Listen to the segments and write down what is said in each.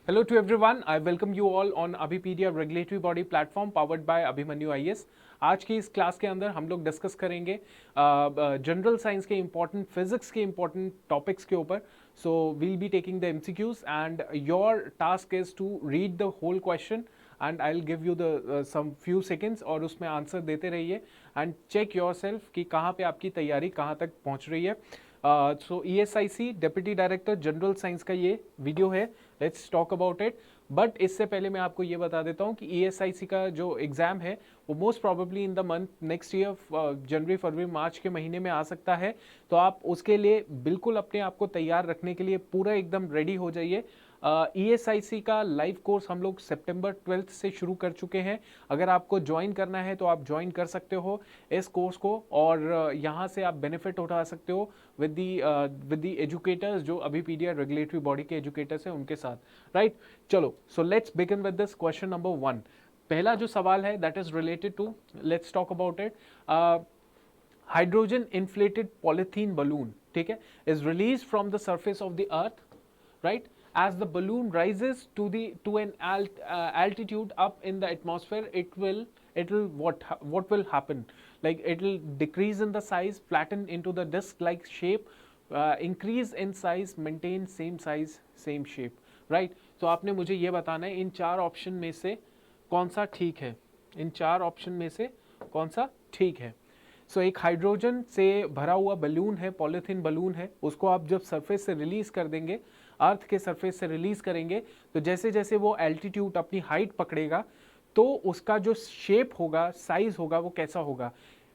Hello to everyone. I welcome you all on Abhipedia regulatory body platform powered by Abhimanyu IAS. आज की इस class के अंदर हम लोग डिस्कस करेंगे जनरल साइंस के इंपॉर्टेंट फिजिक्स के इंपॉर्टेंट टॉपिक्स के ऊपर. So we'll be taking the MCQs and your task is to read the whole question and I will give you the some few seconds और उसमें answer देते रहिए and check your self कि कहाँ पे आपकी तैयारी कहाँ तक पहुँच रही है. सो ESIC deputy director general science का ये वीडियो है. Let's talk about it. But इससे पहले मैं आपको ये बता देता हूँ कि ESIC का जो एग्जाम है वो most probably in the month next year जनवरी फरवरी मार्च के महीने में आ सकता है. तो आप उसके लिए बिल्कुल अपने आप को तैयार रखने के लिए पूरा एकदम रेडी हो जाइए. ESIC का लाइव कोर्स हम लोग सितंबर 12 से शुरू कर चुके हैं. अगर आपको ज्वाइन करना है तो आप ज्वाइन कर सकते हो इस कोर्स को और यहाँ से आप बेनिफिट उठा सकते हो विद दी एजुकेटर्स जो अभीपीडिया रेगुलेटरी बॉडी के एजुकेटर्स हैं उनके साथ. राइट, चलो so let's begin with this question number 1. पहला जो सवाल है that is related to, let's talk about it. Hydrogen inflated polythene balloon, ठीक है, is release from the surface of the earth, right. As the balloon rises to an altitude up in the atmosphere, it will what will happen? Like it will decrease in the size, flatten into the disc-like shape, increase in size, maintain same size, same shape, right? तो आपने मुझे ये बताना है इन चार option में से कौन सा ठीक है. इन चार ऑप्शन में से कौन सा ठीक है. सो एक हाइड्रोजन से भरा हुआ बलून है, पॉलीथीन बलून है, उसको आप जब सरफेस से रिलीज कर देंगे, अर्थ के सरफेस से रिलीज करेंगे, तो जैसे जैसे वो एल्टीट्यूड अपनी हाइट पकड़ेगा तो उसका जो शेप होगा, साइज होगा, वो कैसा होगा?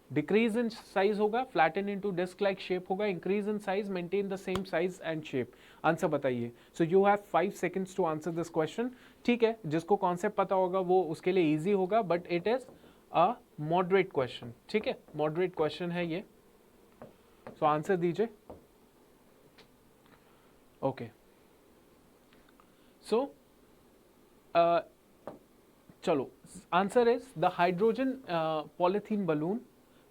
डिक्रीज इन साइज होगा, flatten into disc like shape होगा, increase in size, maintain the same size and shape. Answer बताइए. So you have 5 seconds to answer this question. ठीक है, जिसको कॉन्सेप्ट पता होगा वो उसके लिए इजी होगा, but it is a moderate question. ठीक है, मॉडरेट क्वेश्चन है ये. सो आंसर दीजिए. ओके, सो चलो, answer is the hydrogen polythene balloon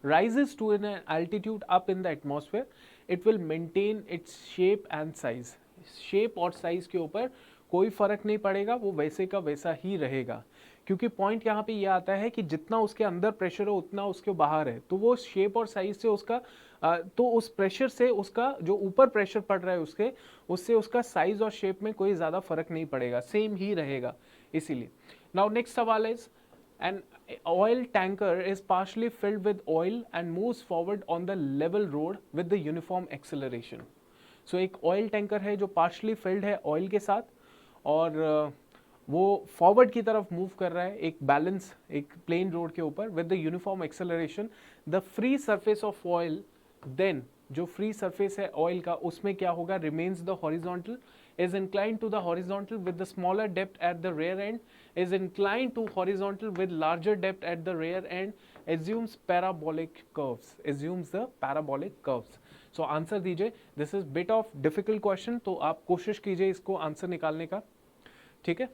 rises to an altitude up in the atmosphere, it will maintain its shape and size. Shape और size के ऊपर कोई फर्क नहीं पड़ेगा, वो वैसे का वैसा ही रहेगा. क्योंकि पॉइंट यहाँ पे ये आता है कि जितना उसके अंदर प्रेशर हो उतना उसके बाहर है, तो वो शेप और साइज से उसका तो उस प्रेशर से उसका जो ऊपर प्रेशर पड़ रहा है उससे उसका साइज और शेप में कोई ज़्यादा फर्क नहीं पड़ेगा, सेम ही रहेगा. इसीलिए नाउ नेक्स्ट सवाल is, an oil tanker is partially filled with oil and moves forward on the level road with the uniform acceleration. So एक ऑयल टैंकर है जो पार्शली फिल्ड है ऑयल के साथ और वो फॉरवर्ड की तरफ मूव कर रहा है एक बैलेंस, एक प्लेन रोड के ऊपर with the uniform acceleration. The free surface of oil, then जो फ्री सरफेस है ऑयल का उसमें क्या होगा? Remains the horizontal, is inclined to the horizontal with the smaller depth at the rear end, is inclined to horizontal with larger depth at the rear end, assumes parabolic curves, assumes the parabolic curves. So answer दीजिए. This is bit of difficult question, तो आप कोशिश कीजिए इसको answer निकालने का. ठीक है,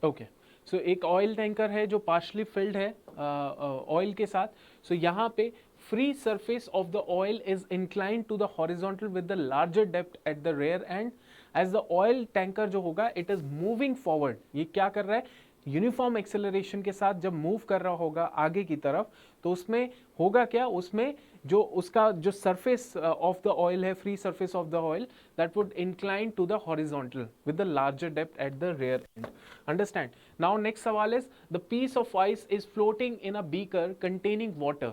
ओके. सो एक ऑयल टैंकर है जो पार्शली फिल्ड है ऑयल के साथ. सो यहाँ पे free surface of the oil is inclined to the horizontal with the larger depth at the rear end. As the oil tanker जो होगा इट इज मूविंग फॉरवर्ड. ये क्या कर रहा है? यूनिफॉर्म एक्सेलरेशन के साथ जब मूव कर रहा होगा आगे की तरफ, तो उसमें होगा क्या? उसमें जो उसका जो सरफेस ऑफ द ऑयल है, free surface of the oil, that would incline to the horizontal with the larger depth at the rear end. Understand? Now next सवाल is, the piece of ice is floating in a beaker containing water.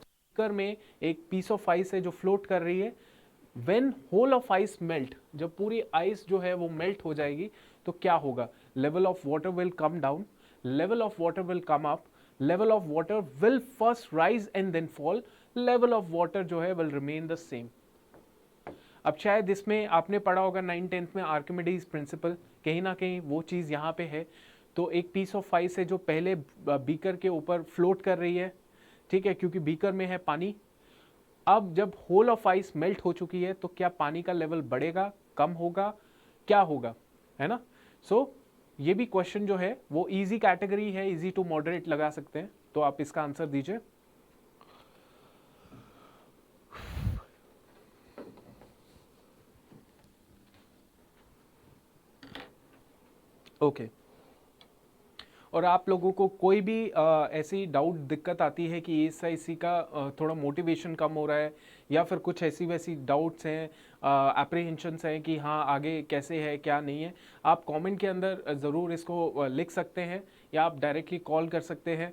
beaker में एक piece of ice है जो float कर रही है. When whole of ice melt, जब पूरी ice जो है वो melt हो जाएगी तो क्या होगा? Level of water will come down, level of water will come up, level of water will first rise and then fall, level of water जो है will remain the same. अब शायद इसमें आपने पढ़ा होगा 9th-10th में आर्किमिडीज प्रिंसिपल, कहीं ना कहीं वो चीज़ यहाँ पे है. तो एक पीस ऑफ आइस है जो पहले बीकर के ऊपर फ्लोट कर रही है, ठीक है, क्योंकि बीकर में है पानी. अब जब होल ऑफ आइस मेल्ट हो चुकी है तो क्या पानी का लेवल बढ़ेगा, कम होगा, क्या होगा, है ना? सो ये भी क्वेश्चन जो है वो इजी कैटेगरी है, इजी टू मॉडरेट लगा सकते हैं, तो आप इसका आंसर दीजिए। ओके और आप लोगों को कोई भी ऐसी डाउट दिक्कत आती है कि ESIC का थोड़ा मोटिवेशन कम हो रहा है, या फिर कुछ ऐसी वैसी डाउट्स हैं, एप्रीहेंशंस हैं कि हाँ आगे कैसे है क्या नहीं है, आप कमेंट के अंदर ज़रूर इसको लिख सकते हैं, या आप डायरेक्टली कॉल कर सकते हैं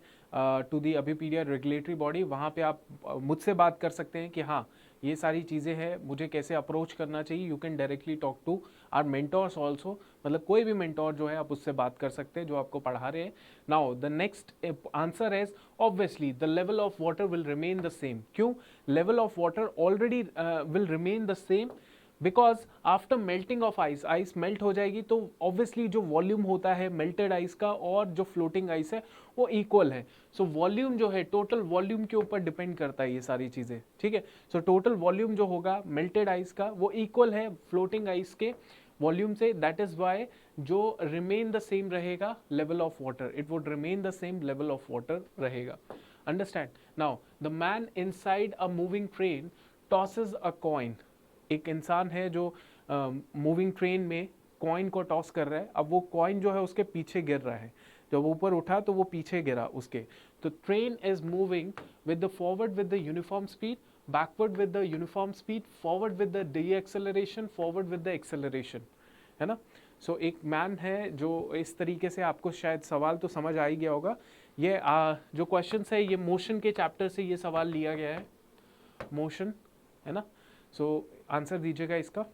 to the Abhipedia regulatory body. वहाँ पे आप मुझसे बात कर सकते हैं कि हाँ ये सारी चीज़ें हैं, मुझे कैसे अप्रोच करना चाहिए। You can directly talk to our mentors also, मतलब कोई भी मेंटोर जो है आप उससे बात कर सकते हैं जो आपको पढ़ा रहे हैं। Now the next answer is obviously the level of water will remain the same. क्यों level of water already will remain the same? Because after melting of ice, ice melt हो जाएगी तो ऑब्वियसली जो वॉल्यूम होता है melted ice का और जो फ्लोटिंग आइस है वो इक्वल है। सो वॉल्यूम जो है टोटल वॉल्यूम के ऊपर डिपेंड करता है ये सारी चीज़ें, ठीक है। सो टोटल वॉल्यूम जो होगा मेल्टेड आइस का वो इक्वल है फ्लोटिंग आइस के वॉल्यूम से, दैट इज वाई जो रिमेन द सेम रहेगा level of water, it would remain the same level of water रहेगा। Understand? Now the man inside a moving train tosses a coin. एक इंसान है जो moving train में coin को toss कर रहा है, अब वो कॉइन जो है उसके पीछे गिर रहा है, जब ऊपर उठा तो वो पीछे गिरा उसके। तो train is moving with the forward with the uniform speed, backward with the uniform speed, forward with the deceleration, forward with the acceleration, है ना। सो एक मैन है जो इस तरीके से, आपको शायद सवाल तो समझ आ ही गया होगा। ये जो क्वेश्चन है ये मोशन के चैप्टर से ये सवाल लिया गया है, मोशन, है ना। सो आंसर दीजिएगा इसका।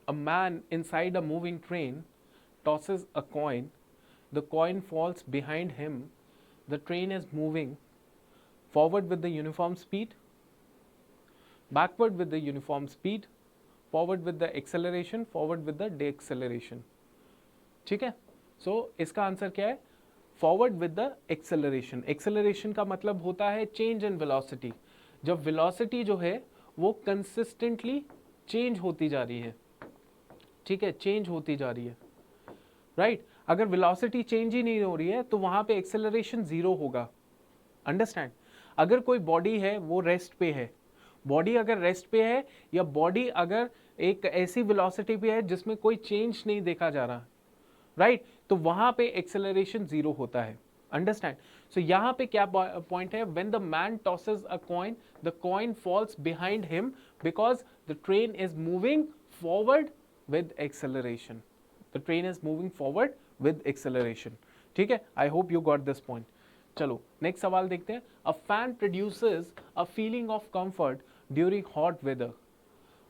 A man inside a moving train tosses a coin. The coin falls behind him. The train is moving forward with the uniform speed, backward with the uniform speed, forward with the acceleration, forward with the deceleration. ठीक है। सो इसका answer क्या है? Forward with the acceleration. Acceleration का मतलब होता है change in velocity. जब वेलोसिटी जो है वो कंसिस्टेंटली चेंज होती जा रही है, ठीक है, चेंज होती जा रही है, राइट। अगर वेलोसिटी चेंज ही नहीं हो रही है तो वहां पे एक्सेलरेशन जीरो होगा। अंडरस्टैंड? अगर कोई बॉडी है वो रेस्ट पे है, बॉडी अगर रेस्ट पे है या बॉडी अगर एक ऐसी वेलोसिटी पे है जिसमें कोई चेंज नहीं देखा जा रहा, राइट, तो वहां पे एक्सेलरेशन जीरो होता है। अंडरस्टैंड? सो यहां पे क्या पॉइंट है? When the man tosses a coin, the coin falls behind him because the train is moving forward with acceleration. The train is moving forward with acceleration. ठीक है, I hope you got this point. चलो next सवाल देखते हैं। A fan produces a feeling of comfort during hot weather.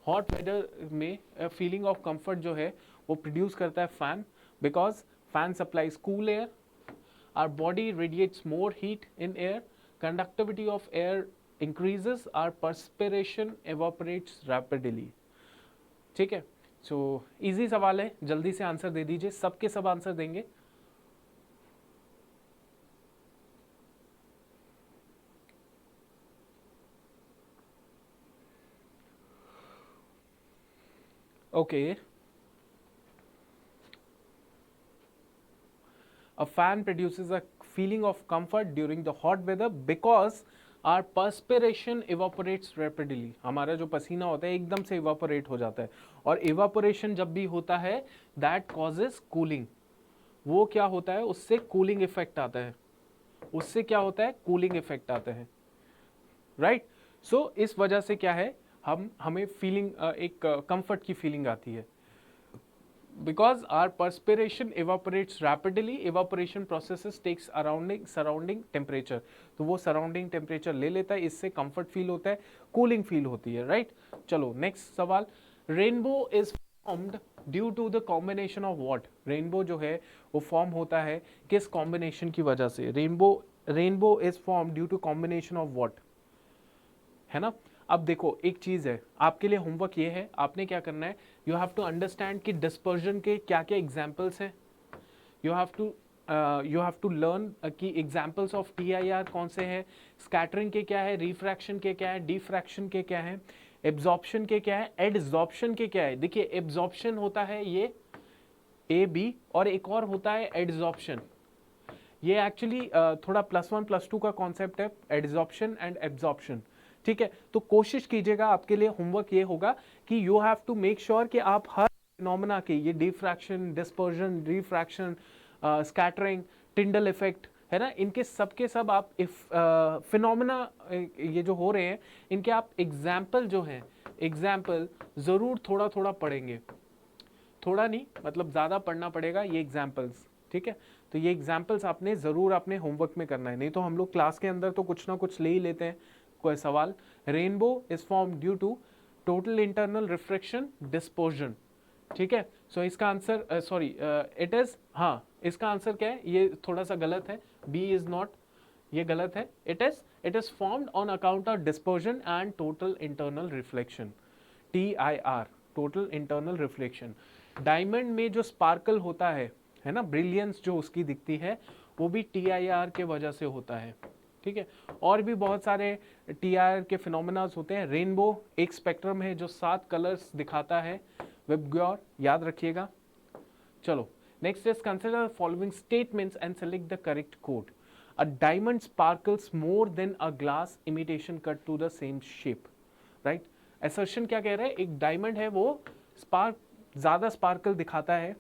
Hot weather में feeling of comfort जो है वो प्रोड्यूस करता है fan, because fan supplies cool air, our body radiates more heat in air, conductivity of air increases, our perspiration evaporates rapidly. ठीक है, so easy सवाल है, जल्दी से आंसर दे दीजिए, सबके सब आंसर देंगे। Okay. A fan produces a feeling of comfort during the hot weather because our perspiration evaporates rapidly. हमारा जो पसीना होता है एकदम से evaporate हो जाता है, और evaporation जब भी होता है that causes cooling. वो क्या होता है, उससे cooling effect आता है, उससे क्या होता है, cooling effect आता है, right? So इस वजह से क्या है, हमें feeling एक comfort की feeling आती है। Because our perspiration evaporates rapidly, evaporation processes takes surrounding temperature, तो वो surrounding temperature ले लेता है, इससे comfort feel होता है, cooling feel होती है, right? चलो next सवाल, rainbow is formed due to the combination of what? rainbow जो है वो form होता है किस combination की वजह से? rainbow is formed due to combination of what? है ना। अब देखो एक चीज है, आपके लिए होमवर्क ये है, आपने क्या करना है, यू हैव टू अंडरस्टैंड कि डिस्पर्जन के क्या क्या एग्जाम्पल्स हैं, you have to you have to learn कि एग्जाम्पल्स ऑफ TIR कौन से हैं, स्कैटरिंग के क्या है, रिफ्रैक्शन के क्या है, डिफ्रैक्शन के क्या है, एब्जॉर्प्शन के क्या है, एडजॉर्प्शन के क्या है। देखिए एब्जॉर्प्शन होता है ये AB और एक और होता है एडजॉर्प्शन। ये एक्चुअली थोड़ा +1 +2 का कॉन्सेप्ट है, एडजॉर्प्शन एंड एब्जॉर्प्शन। ठीक है, तो कोशिश कीजिएगा, आपके लिए होमवर्क ये होगा कि you have to make sure कि आप हर फिनोमेना के, ये diffraction, dispersion, refraction, scattering, Tyndall effect है ना, इनके सब के सब आप फिनोमेना ये जो हो रहे हैं इनके आप एग्जाम्पल जो हैं, एग्जाम्पल जरूर थोड़ा थोड़ा पढ़ेंगे, थोड़ा नहीं मतलब ज़्यादा पढ़ना पड़ेगा ये एग्जाम्पल्स। ठीक है, तो ये एग्जाम्पल्स आपने ज़रूर अपने होमवर्क में करना है, नहीं तो हम लोग क्लास के अंदर तो कुछ ना कुछ ले ही लेते हैं कोई सवाल। Rainbow is form due to total internal refraction dispersion. ठीक है, सो इसका आंसर सॉरी इट इज, हाँ इसका आंसर क्या है, ये थोड़ा सा गलत है, बी इज नॉट, ये गलत है। It is formed on account of dispersion and total internal reflection, TIR, total internal reflection. Diamond में जो स्पार्कल होता है ना, ब्रिलियंस जो उसकी दिखती है वो भी TIR के वजह से होता है। ठीक है, और भी बहुत सारे TIR के फिनोमेनास होते हैं। रेनबो एक स्पेक्ट्रम है जो 7 कलर्स दिखाता है, विबग्योर याद रखिएगा। चलो next is consider the following statements and select the correct code. A diamond sparkles more than a glass imitation cut to the same shape, right. Assertion क्या कह रहे हैं, एक डायमंड है वो ज्यादा स्पार्कल दिखाता है।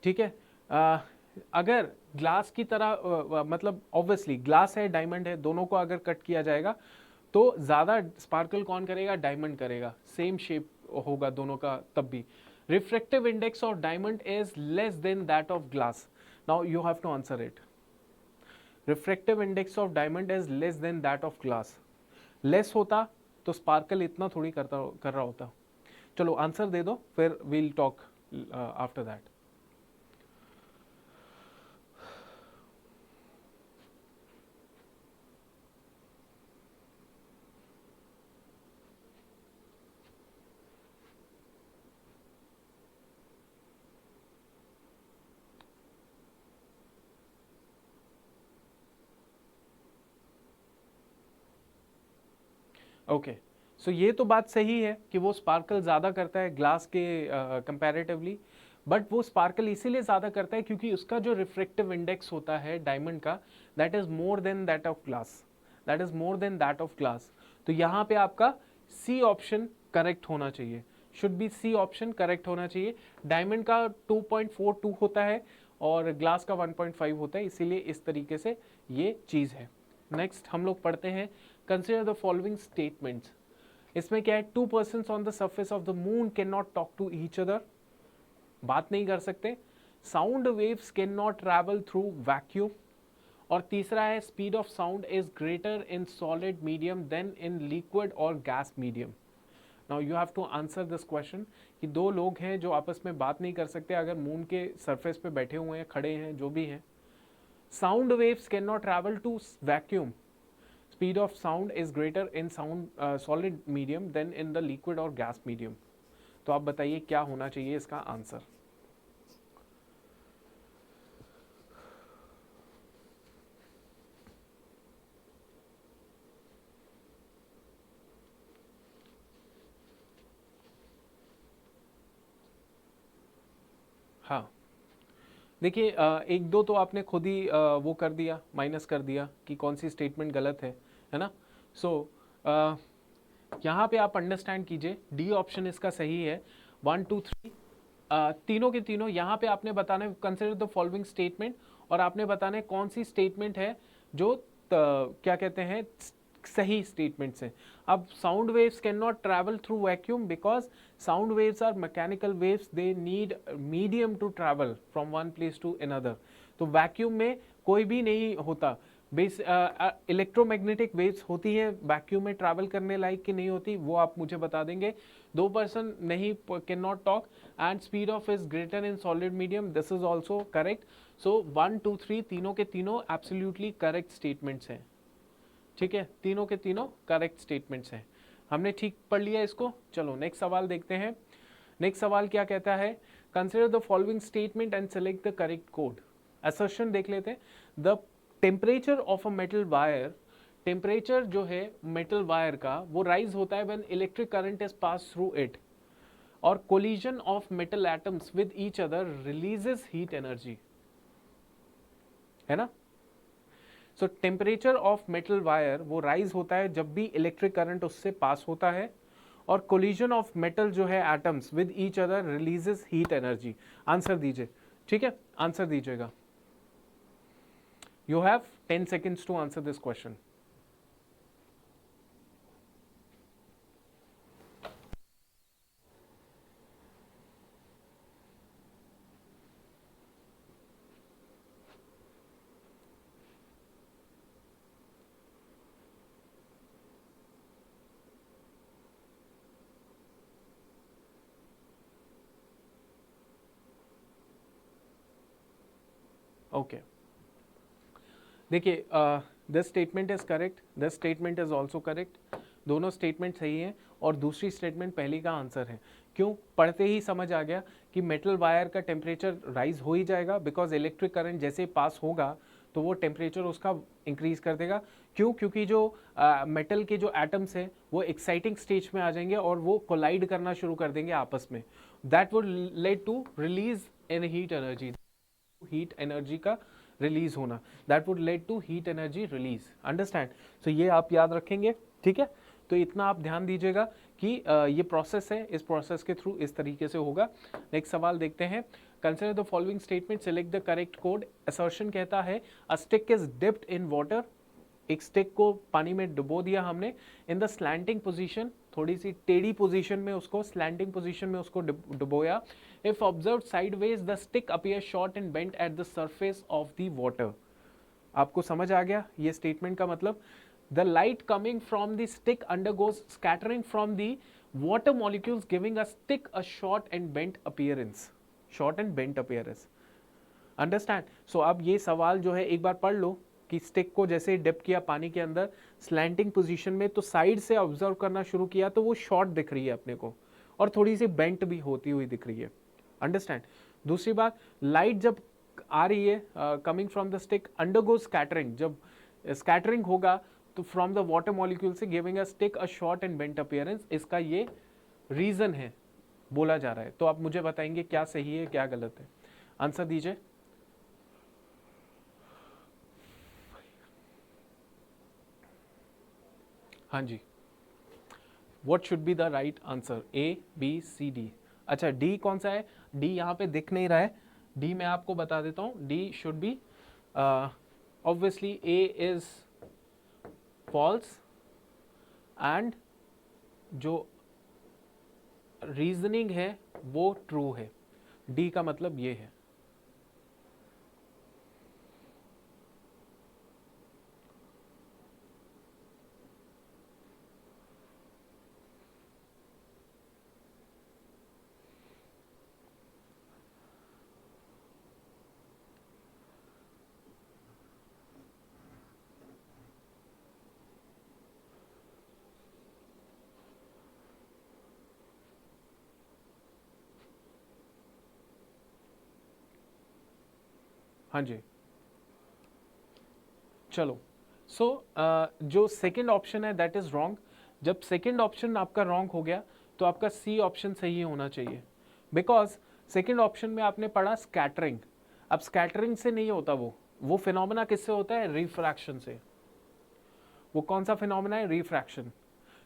ठीक है, अगर ग्लास की तरह मतलब ऑब्वियसली ग्लास है डायमंड है, दोनों को अगर कट किया जाएगा तो ज्यादा स्पार्कल कौन करेगा, डायमंड करेगा, सेम शेप होगा दोनों का तब भी। Refractive index of diamond is less than that of glass. Now you have to answer it. Refractive index of diamond is less than that of glass. Less होता तो स्पार्कल इतना थोड़ी कर रहा होता। चलो आंसर दे दो, फिर we'll talk after that. Okay, so ये तो बात सही है कि वो स्पार्कल ज़्यादा करता है ग्लास के कंपैरेटिवली, बट वो स्पार्कल इसीलिए ज़्यादा करता है क्योंकि उसका जो रिफ्रैक्टिव इंडेक्स होता है डायमंड का, that is more than that of glass, that is more than that of glass. तो यहाँ पे आपका सी ऑप्शन करेक्ट होना चाहिए, should be C option correct होना चाहिए। डायमंड का 2.42 होता है और ग्लास का 1.5 होता है, इसीलिए इस तरीके से ये चीज़ है। नेक्स्ट हम लोग पढ़ते हैं, कंसिडर द फॉलोइंग स्टेटमेंट्स। इसमें क्या है, 2 persons on the surface of the moon can not talk to each other, बात नहीं कर सकते। Sound waves can not travel through vacuum, और तीसरा है speed of sound is greater in solid medium than in liquid और gas medium. Now you have to answer this question कि दो लोग हैं जो आपस में बात नहीं कर सकते अगर मून के सरफेस पे बैठे हुए हैं, खड़े हैं, जो भी हैं। Sound waves can not travel to vacuum, speed of sound is greater in sound solid medium than in the liquid और gas medium। तो आप बताइए क्या होना चाहिए इसका आंसर। हाँ देखिए, एक दो तो आपने खुद ही वो कर दिया, माइनस कर दिया कि कौन सी स्टेटमेंट गलत है ना। सो यहाँ पे आप अंडरस्टैंड कीजिए, डी ऑप्शन इसका सही है। 1 2 3 तीनों के तीनों यहाँ पे आपने बताना है कंसिडर द फॉलोइंग स्टेटमेंट, और आपने बताना है कौन सी स्टेटमेंट है जो क्या कहते हैं सही स्टेटमेंट्स हैं। अब sound waves can not travel through vacuum because sound waves are mechanical waves, they need medium to travel from one place to another. तो वैक्यूम में कोई भी नहीं होता। बेस इलेक्ट्रोमैग्नेटिक वेव्स होती हैं वैक्यूम में ट्रैवल करने लायक कि नहीं होती, वो आप मुझे बता देंगे। दो पर्सन नहीं can not talk, and speed of is greater in solid medium, this is also correct. सो 1 2 3 तीनों के तीनों एब्सोल्युटली करेक्ट स्टेटमेंट्स हैं। ठीक है, तीनों के तीनों करेक्ट स्टेटमेंट्स हैं, हमने ठीक पढ़ लिया इसको। चलो नेक्स्ट सवाल देखते हैं। नेक्स्ट सवाल क्या कहता है, consider the following statement and select the correct code. Assertion देख लेते हैं। The temperature of a metal wire, temperature जो है मेटल वायर का वो राइज होता है when electric current is pass through it, और collision of metal atoms with each other releases heat energy, है ना। So temperature of metal wire वो राइज होता है जब भी इलेक्ट्रिक करंट उससे पास होता है, और कोलिजन ऑफ मेटल जो है atoms with each other releases heat energy. Answer दीजिए, ठीक है, आंसर दीजिएगा। You have 10 seconds to answer this question. Okay, देखिए, this statement is correct, this statement is also correct, दोनों स्टेटमेंट सही हैं, और दूसरी स्टेटमेंट पहली का आंसर है। क्यों? पढ़ते ही समझ आ गया कि मेटल वायर का टेम्परेचर राइज हो ही जाएगा, बिकॉज इलेक्ट्रिक करंट जैसे पास होगा तो वो टेम्परेचर उसका इंक्रीज कर देगा। क्यों? क्योंकि जो मेटल के जो एटम्स हैं वो एक्साइटिंग स्टेज में आ जाएंगे और वो कोलाइड करना शुरू कर देंगे आपस में। That would lead to release in heat energy, heat energy का रिलीज होना, that would lead to heat energy release. Understand? So ये आप याद रखेंगे, ठीक है। तो इतना आप ध्यान दीजिएगा कि ये प्रोसेस है, इस प्रोसेस के थ्रू इस तरीके से होगा। नेक्स्ट सवाल देखते हैं। Consider the following statement, select the correct code. Assertion कहता है a stick is dipped in water, एक स्टिक को पानी में डुबो दिया हमने, इन द स्लैंटिंग पोजीशन, थोड़ी सी टेढ़ी पोजीशन में उसको, स्लैंटिंग पोजीशन में उसको डुबोया। If observe sideways the stick appear short and bent at the surface of the water. आपको समझ आ गया ये स्टेटमेंट का मतलब? The light coming from the stick undergoes scattering from the water molecules giving a stick a short and bent appearance, short and bent appearance. Understand? So अब ये सवाल जो है एक बार पढ़ लो कि स्टिक को जैसे डिप किया पानी के अंदर स्लैंटिंग पोजीशन में, तो साइड से ऑब्जर्व करना शुरू किया तो वो शॉर्ट दिख रही है अपने को, और थोड़ी सी बेंट भी होती हुई दिख रही है। अंडरस्टैंड? दूसरी बात, लाइट जब आ रही है coming from the stick undergo scattering, जब स्कैटरिंग होगा तो फ्रॉम द वाटर मॉलिक्यूल से giving a stick a short and bent appearance, इसका ये रीजन है, बोला जा रहा है। तो आप मुझे बताएंगे क्या सही है क्या गलत है, आंसर दीजिए। हाँ जी, what should be the right answer? A, B, C, D. अच्छा, डी कौन सा है? डी यहाँ पे दिख नहीं रहा है, डी मैं आपको बता देता हूँ। D should be obviously, A is false and जो रीजनिंग है वो ट्रू है। डी का मतलब ये है। हाँ जी, चलो। सो जो सेकंड ऑप्शन है दैट इज रॉन्ग। जब सेकंड ऑप्शन आपका रॉन्ग हो गया तो आपका सी ऑप्शन सही होना चाहिए, बिकॉज सेकंड ऑप्शन में आपने पढ़ा स्कैटरिंग। अब स्कैटरिंग से नहीं होता, वो फिनोमेना किससे होता है? रिफ्रैक्शन से। वो कौन सा फिनोमेना है? रिफ्रैक्शन।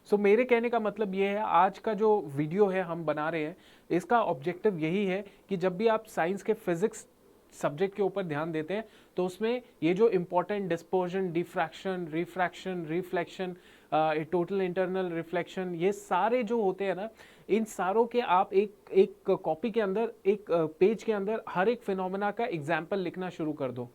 सो मेरे कहने का मतलब ये है, आज का जो वीडियो है हम बना रहे हैं, इसका ऑब्जेक्टिव यही है कि जब भी आप साइंस के फिजिक्स सब्जेक्ट के ऊपर ध्यान देते हैं तो उसमें ये जो important dispersion, diffraction, refraction, reflection, total internal reflection, ये सारे जो होते हैं ना, इन सारों के आप एक एक कॉपी के अंदर, एक पेज के अंदर हर एक फिनोमेना का एग्जाम्पल लिखना शुरू कर दो।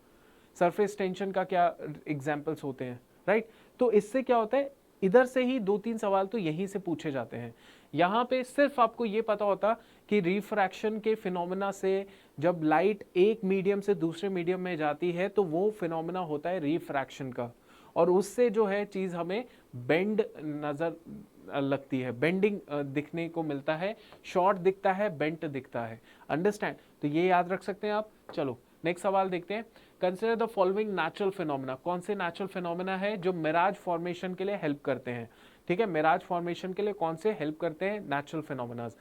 सरफेस टेंशन का क्या एग्जाम्पल्स होते हैं, राइट? तो इससे क्या होता है, इधर से ही 2-3 सवाल तो यहीं से पूछे जाते हैं। यहाँ पे सिर्फ आपको ये पता होता कि रिफ्रैक्शन के फिनोमेना से जब लाइट एक मीडियम से दूसरे मीडियम में जाती है तो वो फिनोमेना होता है रिफ्रैक्शन का, और उससे जो है चीज़ हमें बेंड नज़र लगती है, बेंडिंग दिखने को मिलता है, शॉर्ट दिखता है, बेंट दिखता है। अंडरस्टैंड? तो ये याद रख सकते हैं आप। चलो नेक्स्ट सवाल देखते हैं, consider the following natural phenomena. कौन से नेचुरल फिनोमेना है जो मिराज फॉर्मेशन के लिए हेल्प करते हैं? ठीक है, मिराज फॉर्मेशन के लिए कौन से हेल्प करते हैं नेचुरल फिनोमेनास?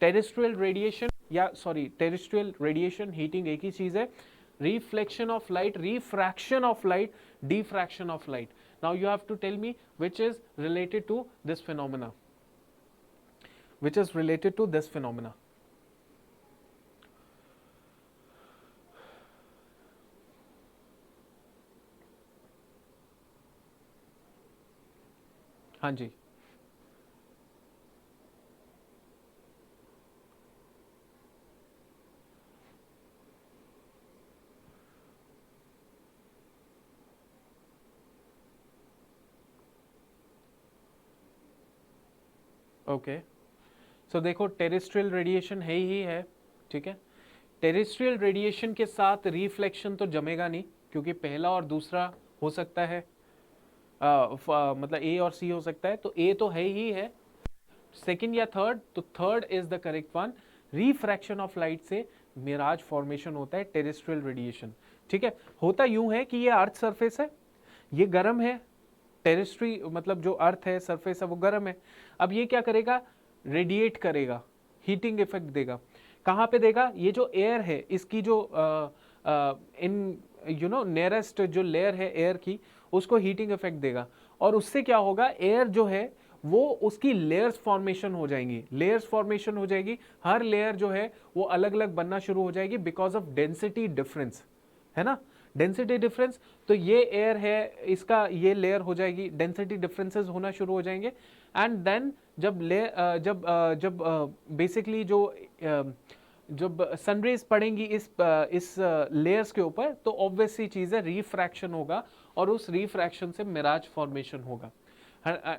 टेरेस्ट्रियल रेडिएशन, या सॉरी टेरेस्ट्रियल रेडिएशन, हीटिंग एक ही चीज है, reflection of light, refraction of light, diffraction of light. Now you have to tell me which is related to this phenomena, which is related to this phenomena. हाँ जी, okay. सो देखो, terrestrial radiation है ही है, ठीक है. Terrestrial radiation के साथ reflection तो जमेगा नहीं, क्योंकि पहला और दूसरा हो सकता है, मतलब ए और सी हो सकता है, तो ए तो है ही है. सेकंड या थर्ड, तो third is the correct one. Refraction of light से मिराज फॉर्मेशन होता है, टेरेस्ट्रियल रेडिएशन. ठीक है, होता यूं है कि ये अर्थ सरफेस है, ये गर्म है, टेरेस्ट्री मतलब जो अर्थ है सरफेस है वो गर्म है. अब ये क्या करेगा, रेडिएट करेगा, हीटिंग इफेक्ट देगा. कहाँ पे देगा? ये जो एयर है इसकी जो इन नियरेस्ट जो लेयर है एयर की, उसको हीटिंग इफेक्ट देगा. और उससे क्या होगा, एयर जो है वो उसकी लेयर्स फॉर्मेशन हो जाएंगी, लेयर्स फॉर्मेशन हो जाएगी. हर लेयर जो है वो अलग अलग बनना शुरू हो जाएगी बिकॉज ऑफ डेंसिटी डिफरेंस, है ना, डेंसिटी डिफरेंस. तो ये एयर है, इसका ये लेयर हो जाएगी, डेंसिटी डिफरेंसेस होना शुरू हो जाएंगे. एंड देन जब बेसिकली जब सनरेज पड़ेंगी इस लेयर्स के ऊपर, तो ऑब्वियस सी चीज है, रिफ्रैक्शन होगा, और उस रिफ्रैक्शन से मिराज फॉर्मेशन होगा.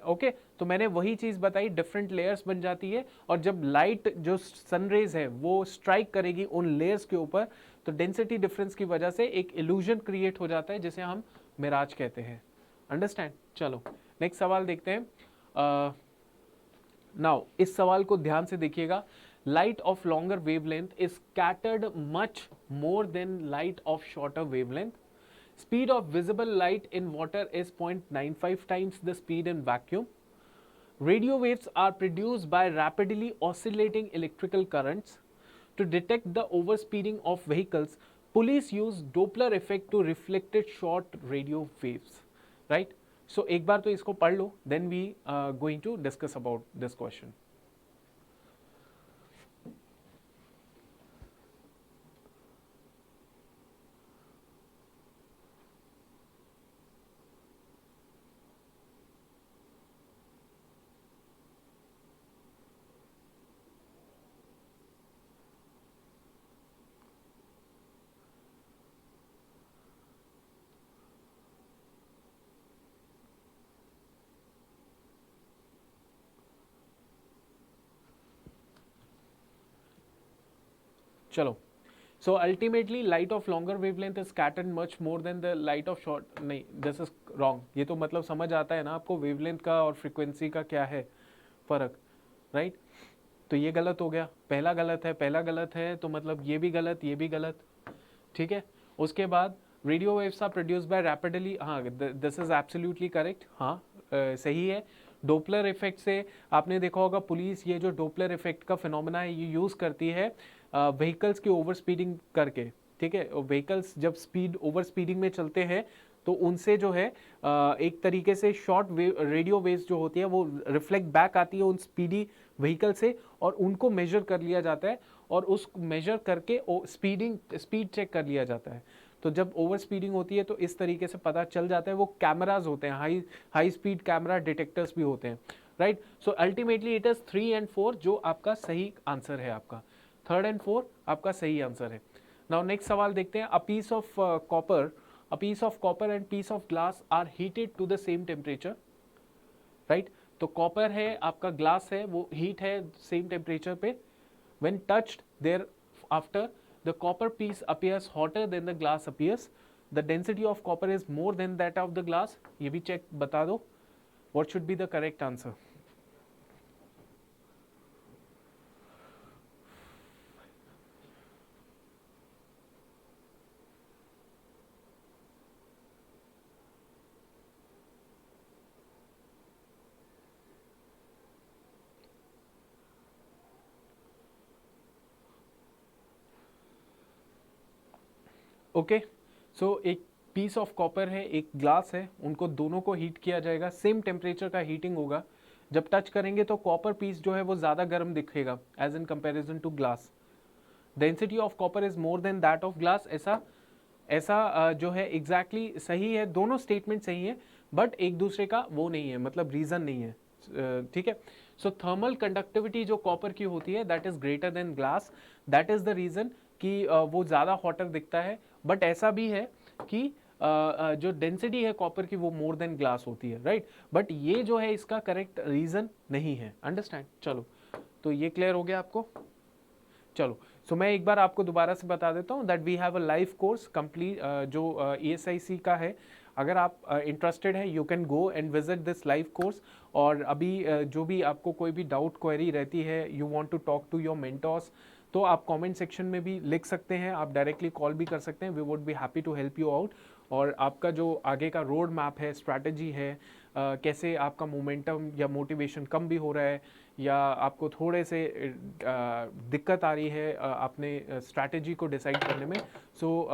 ओके, तो मैंने वही चीज बताई, डिफरेंट लेयर्स बन जाती है, और जब लाइट जो सनरेज है वो स्ट्राइक करेगी उन लेयर्स के ऊपर, तो डेंसिटी डिफरेंस की वजह से एक इल्यूजन क्रिएट हो जाता है जिसे हम मिराज कहते हैं. अंडरस्टैंड? चलो नेक्स्ट सवाल देखते हैं. नाउ इस सवाल को ध्यान से देखिएगा. Light of longer wavelength is scattered much more than light of shorter wavelength. Speed of visible light in water is 0.95 times the speed in vacuum. Radio waves are produced by rapidly oscillating electrical currents. To detect the overspeeding of vehicles, police use Doppler effect to reflected short radio waves. Right? So एक बार तो इसको पढ़ लो, then we are going to discuss about this question. चलो, so ultimately light of longer wavelength is scattered much more than the light of short. नहीं, this is wrong. ये तो मतलब समझ आता है ना आपको wavelength का और frequency का क्या है फर्क, राइट? तो ये गलत हो गया, पहला गलत है, पहला गलत है, तो मतलब ये भी गलत, ये भी गलत. ठीक है, उसके बाद radio waves are produce by rapidly, हाँ दिस इज एब्सोल्युटली करेक्ट, हाँ सही है. डोपलर इफेक्ट से आपने देखा होगा, पुलिस ये जो डोपलर इफेक्ट का फिनोमेना है ये यूज करती है व्हीकल्स की ओवर स्पीडिंग करके. ठीक है, व्हीकल्स जब स्पीड ओवर स्पीडिंग में चलते हैं तो उनसे जो है एक तरीके से शॉर्ट रेडियो वेव्स जो होती है वो रिफ्लेक्ट बैक आती है उन स्पीडी व्हीकल से, और उनको मेजर कर लिया जाता है, और उस मेजर करके स्पीड चेक कर लिया जाता है. तो जब ओवर स्पीडिंग होती है तो इस तरीके से पता चल जाता है. वो कैमराज होते हैं, हाई स्पीड कैमरा डिटेक्टर्स भी होते हैं, right. So ultimately it is 3 and 4 जो आपका सही आंसर है. आपका 3rd and 4 आपका सही आंसर है. नाउ नेक्स्ट सवाल देखते हैं. A piece of copper and piece of glass are heated to the same temperature, right? तो कॉपर है आपका, ग्लास है, वो हीट है सेम टेम्परेचर पे. when touched thereafter the copper piece appears hotter than the glass appears. The density of copper is more than that of the glass. ये भी check बता दो. what should be the correct answer? Okay, so एक piece of copper है, एक glass है, उनको दोनों को हीट किया जाएगा, सेम टेम्परेचर का हीटिंग होगा। जब टच करेंगे तो कॉपर पीस जो है वो ज़्यादा गर्म दिखेगा as in comparison to glass. Density of copper is more than that of glass. ऐसा ऐसा जो है एग्जैक्टली सही है, दोनों स्टेटमेंट सही है, बट एक दूसरे का वो नहीं है, मतलब रीजन नहीं है। ठीक है, सो थर्मल कंडक्टिविटी जो कॉपर की होती है that is greater than glass, that is the reason कि वो ज़्यादा हॉटर दिखता है। बट ऐसा भी है कि जो डेंसिटी है कॉपर की वो मोर देन ग्लास होती है, राइट। बट ये जो है इसका करेक्ट रीजन नहीं है, अंडरस्टैंड। चलो, तो ये क्लियर हो गया आपको। चलो, सो मैं एक बार आपको दोबारा से बता देता हूँ that we have a live course complete जो ESIC का है। अगर आप इंटरेस्टेड है you can go and visit this live course. और अभी जो भी आपको कोई भी डाउट क्वेरी रहती है, you want to talk to your mentors, तो आप कमेंट सेक्शन में भी लिख सकते हैं, आप डायरेक्टली कॉल भी कर सकते हैं। We would be happy to help you out. और आपका जो आगे का रोड मैप है, स्ट्रैटेजी है, कैसे आपका मोमेंटम या मोटिवेशन कम भी हो रहा है, या आपको थोड़े से दिक्कत आ रही है अपने स्ट्रैटेजी को डिसाइड करने में, सो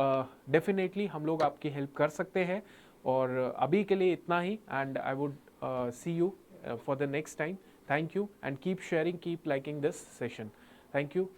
डेफिनेटली हम लोग आपकी हेल्प कर सकते हैं। और अभी के लिए इतना ही, and I would see you for the next time. Thank you and keep sharing, keep liking this session. Thank you.